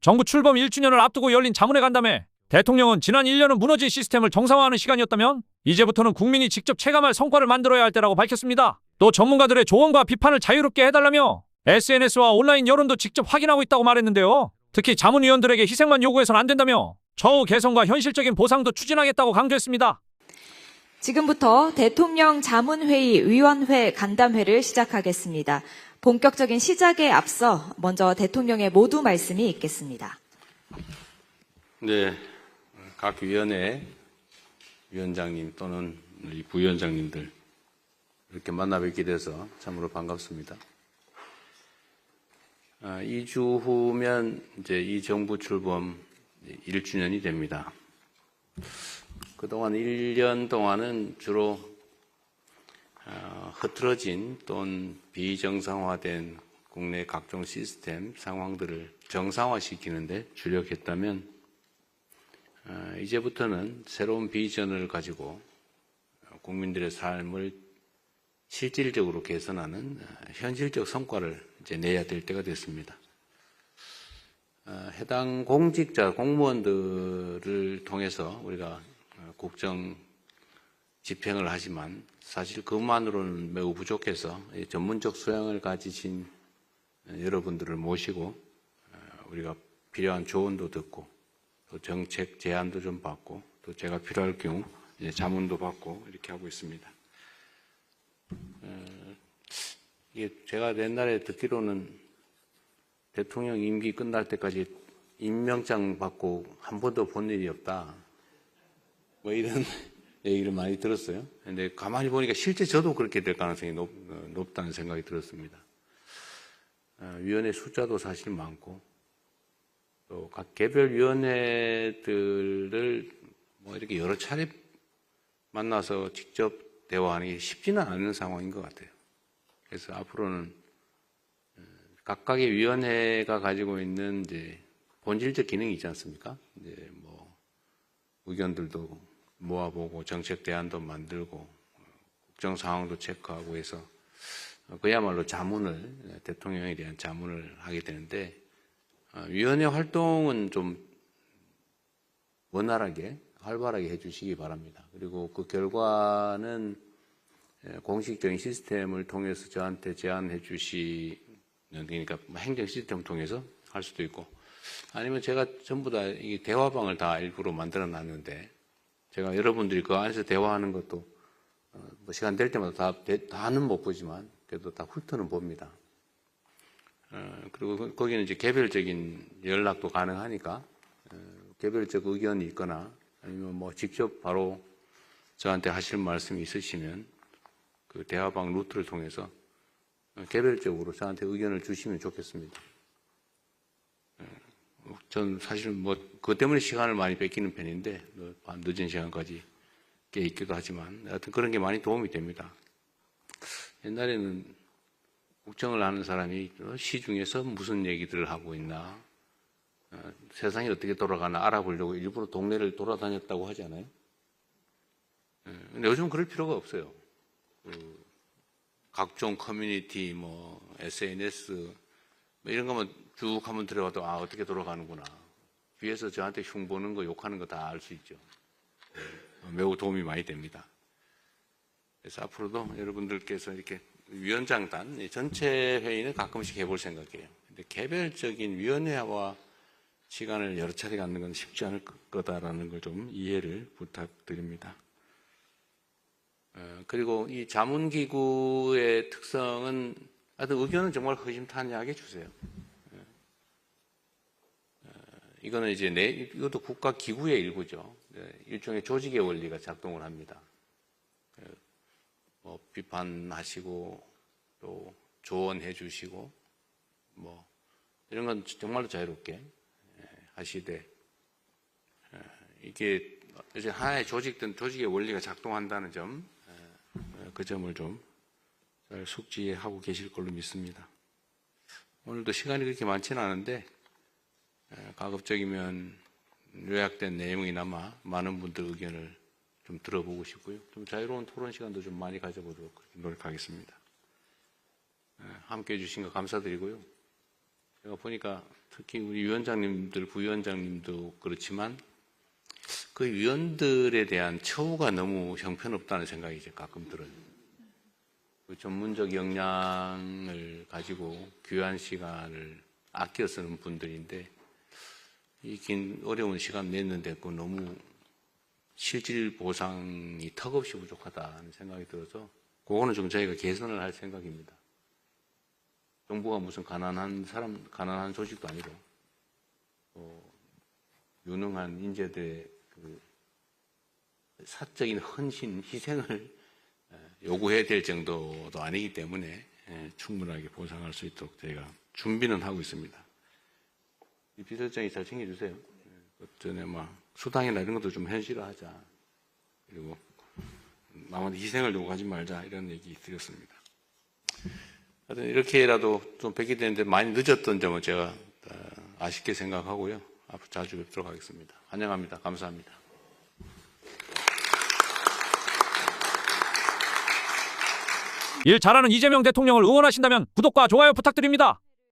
정부 출범 1주년을 앞두고 열린 자문회 간담회. 대통령은 지난 1년은 무너진 시스템을 정상화하는 시간이었다면 이제부터는 국민이 직접 체감할 성과를 만들어야 할 때라고 밝혔습니다. 또 전문가들의 조언과 비판을 자유롭게 해달라며 SNS와 온라인 여론도 직접 확인하고 있다고 말했는데요. 특히 자문위원들에게 희생만 요구해서는 안 된다며 처우 개선과 현실적인 보상도 추진하겠다고 강조했습니다. 지금부터 대통령 자문회의 위원회 간담회를 시작하겠습니다. 본격적인 시작에 앞서 먼저 대통령의 모두 말씀이 있겠습니다. 네, 각 위원회 위원장님 또는 이 부위원장님들 이렇게 만나 뵙게 돼서 참으로 반갑습니다. 2주 후면 이제 이 정부 출범 1주년이 됩니다. 그동안 1년 동안은 주로 흐트러진 또는 비정상화된 국내 각종 시스템 상황들을 정상화시키는데 주력했다면 이제부터는 새로운 비전을 가지고 국민들의 삶을 실질적으로 개선하는 현실적 성과를 이제 내야 될 때가 됐습니다. 해당 공직자, 공무원들을 통해서 우리가 국정 집행을 하지만 사실 그것만으로는 매우 부족해서 전문적 소양을 가지신 여러분들을 모시고 우리가 필요한 조언도 듣고 또 정책 제안도 좀 받고 또 제가 필요할 경우 이제 자문도 받고 이렇게 하고 있습니다. 이게 제가 옛날에 듣기로는 대통령 임기 끝날 때까지 임명장 받고 한 번도 본 일이 없다. 뭐 이런 얘기를 많이 들었어요. 근데 가만히 보니까 실제 저도 그렇게 될 가능성이 높다는 생각이 들었습니다. 위원회 숫자도 사실 많고 또 각 개별 위원회들을 뭐 이렇게 여러 차례 만나서 직접 대화하는 게 쉽지는 않은 상황인 것 같아요. 그래서 앞으로는 각각의 위원회가 가지고 있는 이제 본질적 기능이 있지 않습니까? 이제 뭐 의견들도 모아보고 정책 대안도 만들고 국정 상황도 체크하고 해서 그야말로 자문을 대통령에 대한 자문을 하게 되는데 위원회 활동은 좀 원활하게 활발하게 해주시기 바랍니다. 그리고 그 결과는 공식적인 시스템을 통해서 저한테 제안해 주시는 그러니까 행정 시스템을 통해서 할 수도 있고 아니면 제가 전부 다 이 대화방을 다 일부러 만들어 놨는데 제가 여러분들이 그 안에서 대화하는 것도 뭐 시간 될 때마다 다는 못 보지만 그래도 다 훑어는 봅니다. 그리고 거기는 이제 개별적인 연락도 가능하니까 개별적 의견이 있거나 아니면 뭐 직접 바로 저한테 하실 말씀이 있으시면 그 대화방 루트를 통해서 개별적으로 저한테 의견을 주시면 좋겠습니다. 전 사실 뭐 그것 때문에 시간을 많이 뺏기는 편인데 밤 늦은 시간까지 깨 있기도 하지만 하여튼 그런 게 많이 도움이 됩니다. 옛날에는 국정을 하는 사람이 시중에서 무슨 얘기들을 하고 있나 세상이 어떻게 돌아가나 알아보려고 일부러 동네를 돌아다녔다고 하지 않아요? 근데 요즘은 그럴 필요가 없어요. 각종 커뮤니티, 뭐 SNS 뭐 이런 것만 쭉 한번 들어가도 어떻게 돌아가는구나. 뒤에서 저한테 흉 보는 거 욕하는 거 다 알 수 있죠. 매우 도움이 많이 됩니다. 그래서 앞으로도 여러분들께서 이렇게 위원장단 전체 회의는 가끔씩 해볼 생각이에요. 근데 개별적인 위원회와 시간을 여러 차례 갖는 건 쉽지 않을 거다라는 걸 좀 이해를 부탁드립니다. 그리고 이 자문기구의 특성은 하여튼 의견은 정말 허심탄회하게 주세요. 이거는 이제 이것도 국가기구의 일부죠. 일종의 조직의 원리가 작동을 합니다. 뭐 비판하시고 또 조언해 주시고 뭐 이런 건 정말로 자유롭게 하시되 이게 이제 하나의 조직의 원리가 작동한다는 점, 그 점을 좀 잘 숙지하고 계실 걸로 믿습니다. 오늘도 시간이 그렇게 많지는 않은데 가급적이면 요약된 내용이나마 많은 분들 의견을 좀 들어보고 싶고요. 좀 자유로운 토론 시간도 좀 많이 가져보도록 노력하겠습니다. 함께해 주신 거 감사드리고요. 제가 보니까 특히 우리 위원장님들, 부위원장님도 그렇지만 그 위원들에 대한 처우가 너무 형편없다는 생각이 이제 가끔 들어요. 그 전문적 역량을 가지고 귀한 시간을 아껴 쓰는 분들인데 이 긴 어려운 시간 냈는데 그 너무 실질 보상이 턱없이 부족하다는 생각이 들어서 그거는 좀 저희가 개선을 할 생각입니다. 정부가 무슨 가난한 조직도 아니고 유능한 인재들의 그 사적인 헌신, 희생을 요구해야 될 정도도 아니기 때문에 충분하게 보상할 수 있도록 저희가 준비는 하고 있습니다. 이 비서장이 잘 챙겨주세요. 그 전에 막 수당이나 이런 것도 좀 현실화하자. 그리고 남한테 희생을 요구하지 말자 이런 얘기 드렸습니다. 하여튼 이렇게라도 좀 뵙게 되는데 많이 늦었던 점은 제가 아쉽게 생각하고요. 앞으로 자주 뵙도록 하겠습니다. 환영합니다. 감사합니다. 일 잘하는 이재명 대통령을 응원하신다면 구독과 좋아요 부탁드립니다.